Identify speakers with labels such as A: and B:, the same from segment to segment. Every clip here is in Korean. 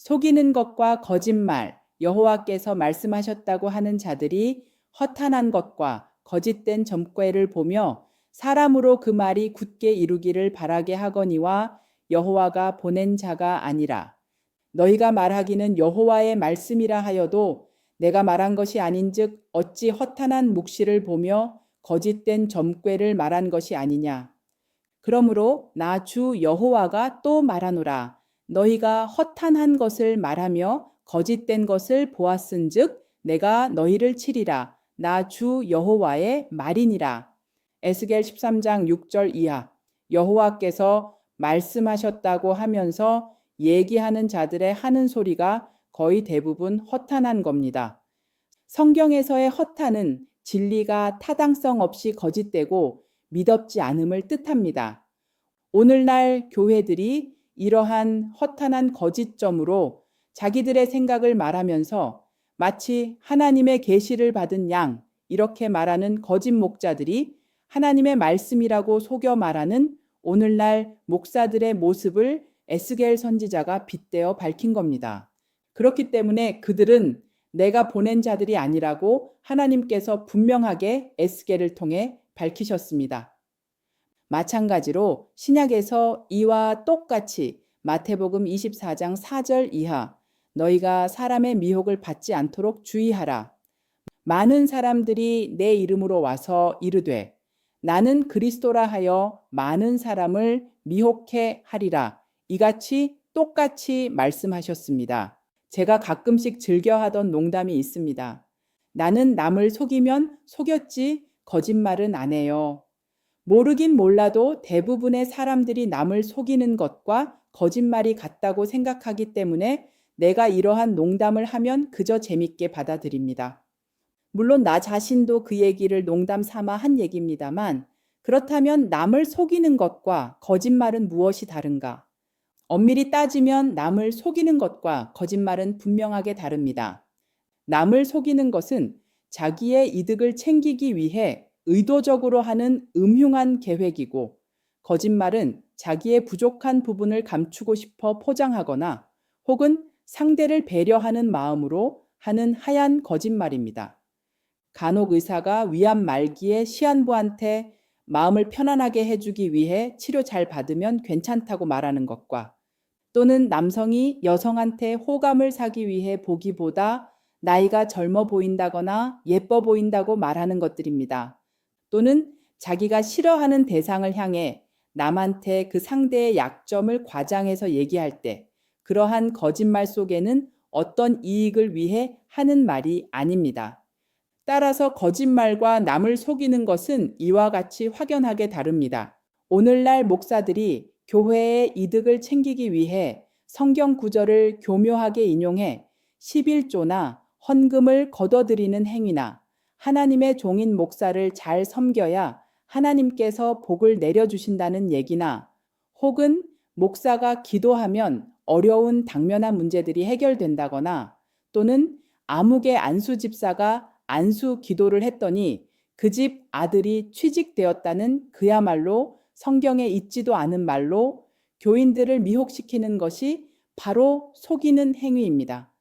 A: 속이는 것과 거짓말, 여호와께서 말씀하셨다고 하는 자들이 허탄한 것과 거짓된 점괘를 보며 사람으로 그 말이 굳게 이루기를 바라게 하거니와 여호와가 보낸 자가 아니라. 너희가 말하기는 여호와의 말씀이라 하여도 내가 말한 것이 아닌즉 어찌 허탄한 묵시를 보며 거짓된 점괘를 말한 것이 아니냐. 그러므로 나 주 여호와가 또 말하노라. 너희가 허탄한 것을 말하며 거짓된 것을 보았은즉 내가 너희를 치리라. 나 주 여호와의 말이니라. 에스겔 13장 6절 이하. 여호와께서 말씀하셨다고 하면서 얘기하는 자들의 하는 소리가 거의 대부분 허탄한 겁니다. 성경에서의 허탄은 진리가 타당성 없이 거짓되고 미덥지 않음을 뜻합니다. 오늘날 교회들이 이러한 허탄한 거짓점으로 자기들의 생각을 말하면서 마치 하나님의 계시를 받은 양 이렇게 말하는 거짓 목자들이 하나님의 말씀이라고 속여 말하는 오늘날 목사들의 모습을 에스겔 선지자가 빗대어 밝힌 겁니다. 그렇기 때문에 그들은 내가 보낸 자들이 아니라고 하나님께서 분명하게 에스겔을 통해 밝히셨습니다. 마찬가지로 신약에서 이와 똑같이 마태복음 24장 4절 이하 너희가 사람의 미혹을 받지 않도록 주의하라. 많은 사람들이 내 이름으로 와서 이르되 나는 그리스도라 하여 많은 사람을 미혹해 하리라. 이같이 똑같이 말씀하셨습니다. 제가 가끔씩 즐겨하던 농담이 있습니다. 나는 남을 속이면 속였지 거짓말은 안 해요. 모르긴 몰라도 대부분의 사람들이 남을 속이는 것과 거짓말이 같다고 생각하기 때문에 내가 이러한 농담을 하면 그저 재밌게 받아들입니다. 물론 나 자신도 그 얘기를 농담 삼아 한 얘기입니다만 그렇다면 남을 속이는 것과 거짓말은 무엇이 다른가? 엄밀히 따지면 남을 속이는 것과 거짓말은 분명하게 다릅니다. 남을 속이는 것은 자기의 이득을 챙기기 위해 의도적으로 하는 음흉한 계획이고 거짓말은 자기의 부족한 부분을 감추고 싶어 포장하거나 혹은 상대를 배려하는 마음으로 하는 하얀 거짓말입니다. 간혹 의사가 위암 말기에 시한부한테 마음을 편안하게 해주기 위해 치료 잘 받으면 괜찮다고 말하는 것과 또는 남성이 여성한테 호감을 사기 위해 보기보다 나이가 젊어 보인다거나 예뻐 보인다고 말하는 것들입니다. 또는 자기가 싫어하는 대상을 향해 남한테 그 상대의 약점을 과장해서 얘기할 때 그러한 거짓말 속에는 어떤 이익을 위해 하는 말이 아닙니다. 따라서 거짓말과 남을 속이는 것은 이와 같이 확연하게 다릅니다. 오늘날 목사들이 교회의 이득을 챙기기 위해 성경 구절을 교묘하게 인용해 11조나 헌금을 거둬들이는 행위나 하나님의 종인 목사를 잘 섬겨야 하나님께서 복을 내려주신다는 얘기나 혹은 목사가 기도하면 어려운 당면한 문제들이 해결된다거나 또는 암흑의 안수 집사가 안수 기도를 했더니 그 집 아들이 취직되었다는 그야말로 성경에 있지도 않은 말로 교인들을 미혹시키는 것이 바로 속이는 행위입니다.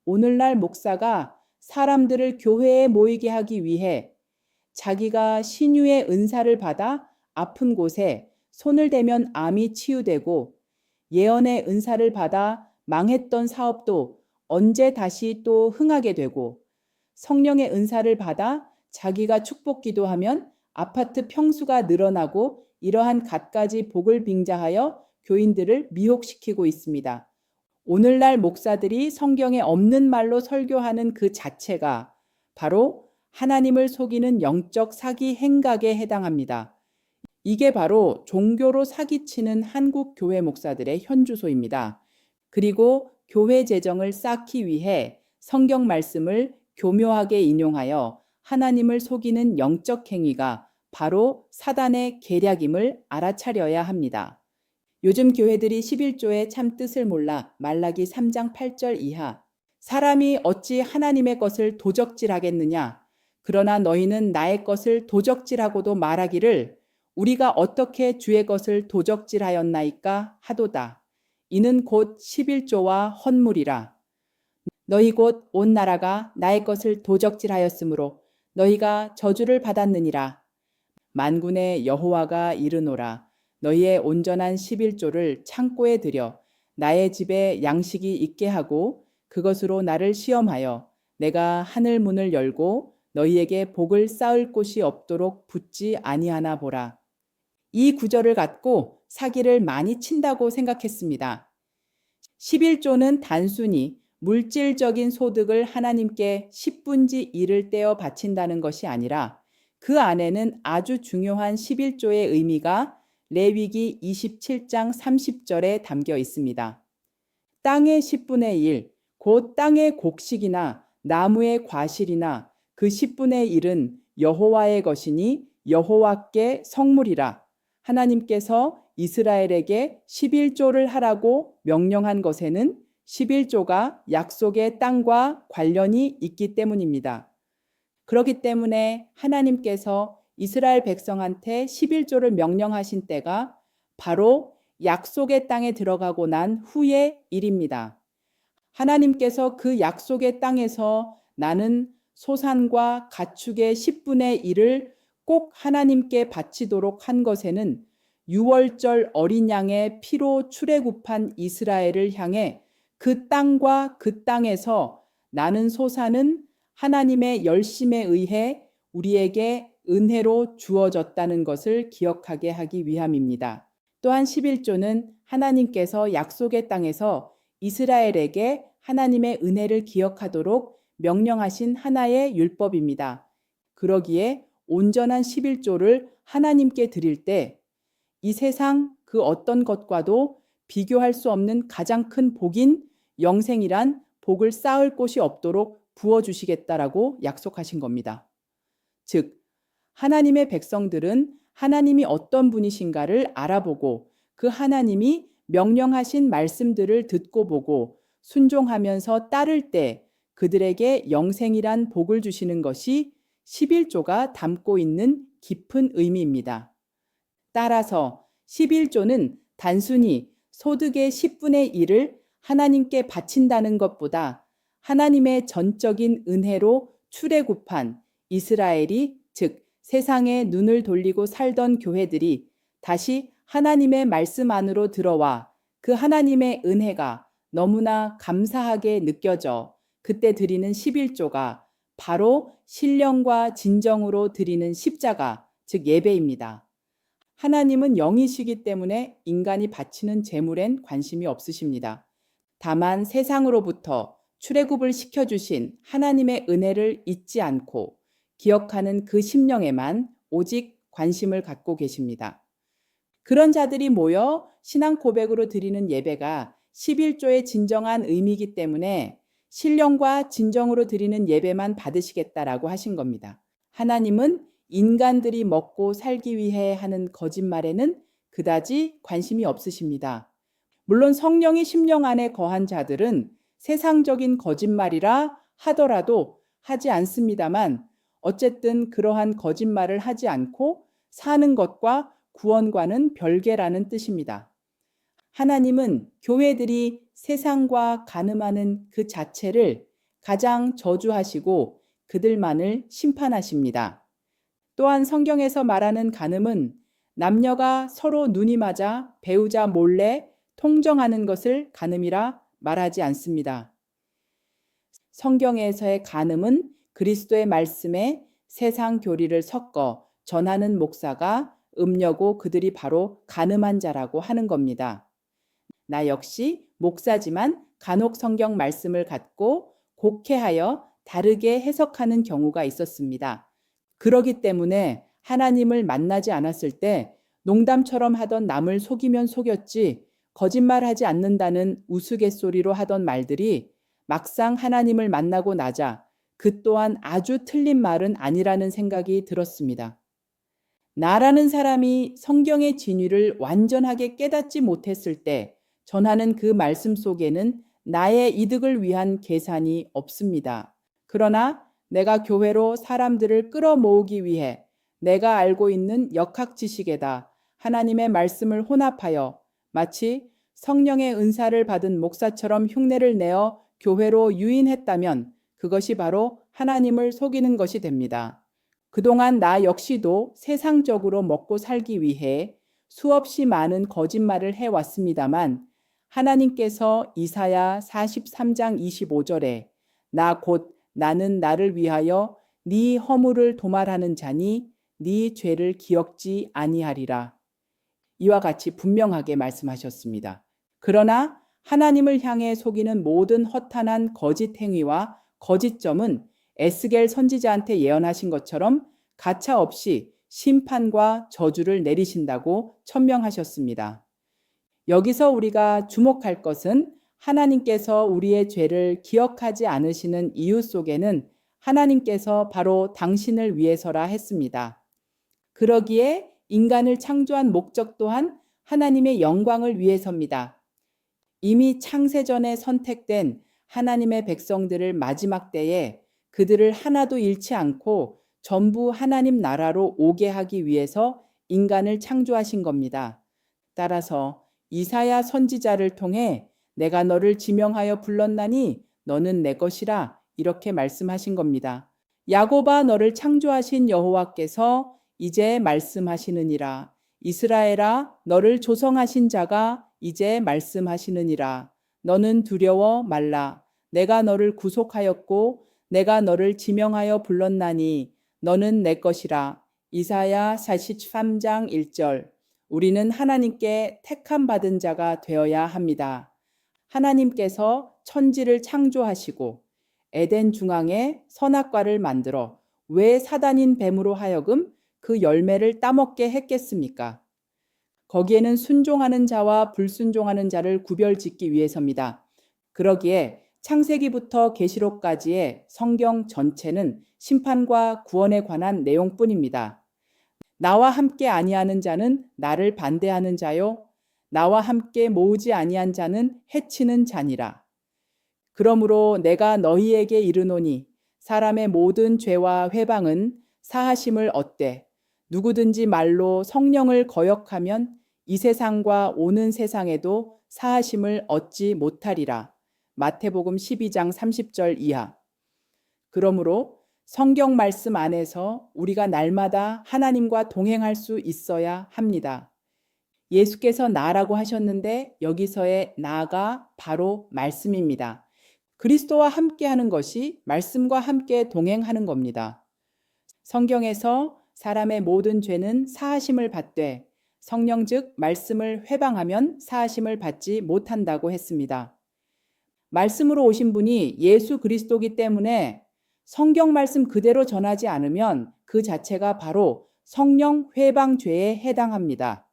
A: 오늘날 목사가 사람들을 교회에 모이게 하기 위해 자기가 신유의 은사를 받아 아픈 곳에 손을 대면 암이 치유되고 예언의 은사를 받아 망했던 사업도 언제 다시 또 흥하게 되고 성령의 은사를 받아 자기가 축복 기도하면 아파트 평수가 늘어나고 이러한 갖가지 복을 빙자하여 교인들을 미혹시키고 있습니다. 오늘날 목사들이 성경에 없는 말로 설교하는 그 자체가 바로 하나님을 속이는 영적 사기 행각에 해당합니다. 이게 바로 종교로 사기치는 한국 교회 목사들의 현주소입니다. 그리고 교회 재정을 쌓기 위해 성경 말씀을 교묘하게 인용하여 하나님을 속이는 영적 행위가 바로 사단의 계략임을 알아차려야 합니다. 요즘 교회들이 11조의 참 뜻을 몰라 말라기 3장 8절 이하 사람이 어찌 하나님의 것을 도적질하겠느냐 그러나 너희는 나의 것을 도적질하고도 말하기를 우리가 어떻게 주의 것을 도적질하였나이까 하도다. 이는 곧 11조와 헌물이라. 너희 곧 온 나라가 나의 것을 도적질하였으므로 너희가 저주를 받았느니라. 만군의 여호와가 이르노라. 너희의 온전한 11조를 창고에 들여 나의 집에 양식이 있게 하고 그것으로 나를 시험하여 내가 하늘 문을 열고 너희에게 복을 쌓을 곳이 없도록 붙지 아니하나 보라. 이 구절을 갖고 사기를 많이 친다고 생각했습니다. 11조는 단순히 물질적인 소득을 하나님께 10분지 1을 떼어 바친다는 것이 아니라 그 안에는 아주 중요한 11조의 의미가 레위기 27장 30절에 담겨 있습니다. 땅의 10분의 1, 곧 땅의 곡식이나 나무의 과실이나 그 10분의 1은 여호와의 것이니 여호와께 성물이라. 하나님께서 이스라엘에게 11조를 하라고 명령한 것에는 11조가 약속의 땅과 관련이 있기 때문입니다. 그렇기 때문에 하나님께서 이스라엘 백성한테 11조를 명령하신 때가 바로 약속의 땅에 들어가고 난 후의 일입니다. 하나님께서 그 약속의 땅에서 나는 소산과 가축의 10분의 1을 꼭 하나님께 바치도록 한 것에는 유월절 어린 양의 피로 출애굽한 이스라엘을 향해 그 땅과 그 땅에서 나는 소산은 하나님의 열심에 의해 우리에게 은혜로 주어졌다는 것을 기억하게 하기 위함입니다. 또한 11조는 하나님께서 약속의 땅에서 이스라엘에게 하나님의 은혜를 기억하도록 명령하신 하나의 율법입니다. 그러기에 온전한 11조를 하나님께 드릴 때 이 세상 그 어떤 것과도 비교할 수 없는 가장 큰 복인 영생이란 복을 쌓을 곳이 없도록 부어주시겠다라고 약속하신 겁니다. 즉, 하나님의 백성들은 하나님이 어떤 분이신가를 알아보고 그 하나님이 명령하신 말씀들을 듣고 보고 순종하면서 따를 때 그들에게 영생이란 복을 주시는 것이 11조가 담고 있는 깊은 의미입니다. 따라서 11조는 단순히 소득의 10분의 1을 하나님께 바친다는 것보다 하나님의 전적인 은혜로 출애굽한 이스라엘이 즉 세상에 눈을 돌리고 살던 교회들이 다시 하나님의 말씀 안으로 들어와 그 하나님의 은혜가 너무나 감사하게 느껴져 그때 드리는 11조가 바로 신령과 진정으로 드리는 십자가 즉 예배입니다. 하나님은 영이시기 때문에 인간이 바치는 제물엔 관심이 없으십니다. 다만 세상으로부터 출애굽을 시켜주신 하나님의 은혜를 잊지 않고 기억하는 그 심령에만 오직 관심을 갖고 계십니다. 그런 자들이 모여 신앙 고백으로 드리는 예배가 11조의 진정한 의미이기 때문에 신령과 진정으로 드리는 예배만 받으시겠다라고 하신 겁니다. 하나님은 인간들이 먹고 살기 위해 하는 거짓말에는 그다지 관심이 없으십니다. 물론 성령이 심령 안에 거한 자들은 세상적인 거짓말이라 하더라도 하지 않습니다만 어쨌든 그러한 거짓말을 하지 않고 사는 것과 구원과는 별개라는 뜻입니다. 하나님은 교회들이 세상과 간음하는 그 자체를 가장 저주하시고 그들만을 심판하십니다. 또한 성경에서 말하는 간음은 남녀가 서로 눈이 맞아 배우자 몰래 통정하는 것을 간음이라 말하지 않습니다. 성경에서의 간음은 그리스도의 말씀에 세상 교리를 섞어 전하는 목사가 음녀고 그들이 바로 간음한 자라고 하는 겁니다. 나 역시 목사지만 간혹 성경 말씀을 갖고 곡해하여 다르게 해석하는 경우가 있었습니다. 그러기 때문에 하나님을 만나지 않았을 때 농담처럼 하던 남을 속이면 속였지 거짓말하지 않는다는 우스갯소리로 하던 말들이 막상 하나님을 만나고 나자 그 또한 아주 틀린 말은 아니라는 생각이 들었습니다. 나라는 사람이 성경의 진위를 완전하게 깨닫지 못했을 때 전하는 그 말씀 속에는 나의 이득을 위한 계산이 없습니다. 그러나 내가 교회로 사람들을 끌어모으기 위해 내가 알고 있는 역학 지식에다 하나님의 말씀을 혼합하여 마치 성령의 은사를 받은 목사처럼 흉내를 내어 교회로 유인했다면 그것이 바로 하나님을 속이는 것이 됩니다. 그동안 나 역시도 세상적으로 먹고 살기 위해 수없이 많은 거짓말을 해왔습니다만 하나님께서 이사야 43장 25절에 나 곧 나는 나를 위하여 네 허물을 도말하는 자니 네 죄를 기억지 아니하리라. 이와 같이 분명하게 말씀하셨습니다. 그러나 하나님을 향해 속이는 모든 허탄한 거짓 행위와 거짓점은 에스겔 선지자한테 예언하신 것처럼 가차 없이 심판과 저주를 내리신다고 천명하셨습니다. 여기서 우리가 주목할 것은 하나님께서 우리의 죄를 기억하지 않으시는 이유 속에는 하나님께서 바로 당신을 위해서라 했습니다. 그러기에 인간을 창조한 목적 또한 하나님의 영광을 위해서입니다. 이미 창세전에 선택된 하나님의 백성들을 마지막 때에 그들을 하나도 잃지 않고 전부 하나님 나라로 오게 하기 위해서 인간을 창조하신 겁니다. 따라서 이사야 선지자를 통해 내가 너를 지명하여 불렀나니 너는 내 것이라 이렇게 말씀하신 겁니다. 야곱아 너를 창조하신 여호와께서 이제 말씀하시느니라. 이스라엘아 너를 조성하신 자가 이제 말씀하시느니라. 너는 두려워 말라. 내가 너를 구속하였고 내가 너를 지명하여 불렀나니 너는 내 것이라. 이사야 43장 1절. 우리는 하나님께 택함 받은 자가 되어야 합니다. 하나님께서 천지를 창조하시고 에덴 중앙에 선악과를 만들어 왜 사단인 뱀으로 하여금 그 열매를 따먹게 했겠습니까? 거기에는 순종하는 자와 불순종하는 자를 구별짓기 위해서입니다. 그러기에 창세기부터 계시록까지의 성경 전체는 심판과 구원에 관한 내용뿐입니다. 나와 함께 아니하는 자는 나를 반대하는 자요 나와 함께 모으지 아니한 자는 해치는 자니라. 그러므로 내가 너희에게 이르노니 사람의 모든 죄와 회방은 사하심을 얻되 누구든지 말로 성령을 거역하면 이 세상과 오는 세상에도 사하심을 얻지 못하리라. 마태복음 12장 30절 이하. 그러므로 성경 말씀 안에서 우리가 날마다 하나님과 동행할 수 있어야 합니다. 예수께서 나라고 하셨는데 여기서의 나가 바로 말씀입니다. 그리스도와 함께하는 것이 말씀과 함께 동행하는 겁니다. 성경에서 사람의 모든 죄는 사하심을 받되 성령 즉 말씀을 회방하면 사하심을 받지 못한다고 했습니다. 말씀으로 오신 분이 예수 그리스도이기 때문에 성경 말씀 그대로 전하지 않으면 그 자체가 바로 성령 회방 죄에 해당합니다.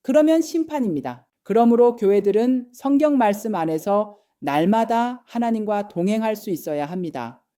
A: 그러면 심판입니다. 그러므로 교회들은 성경 말씀 안에서 날마다 하나님과 동행할 수 있어야 합니다.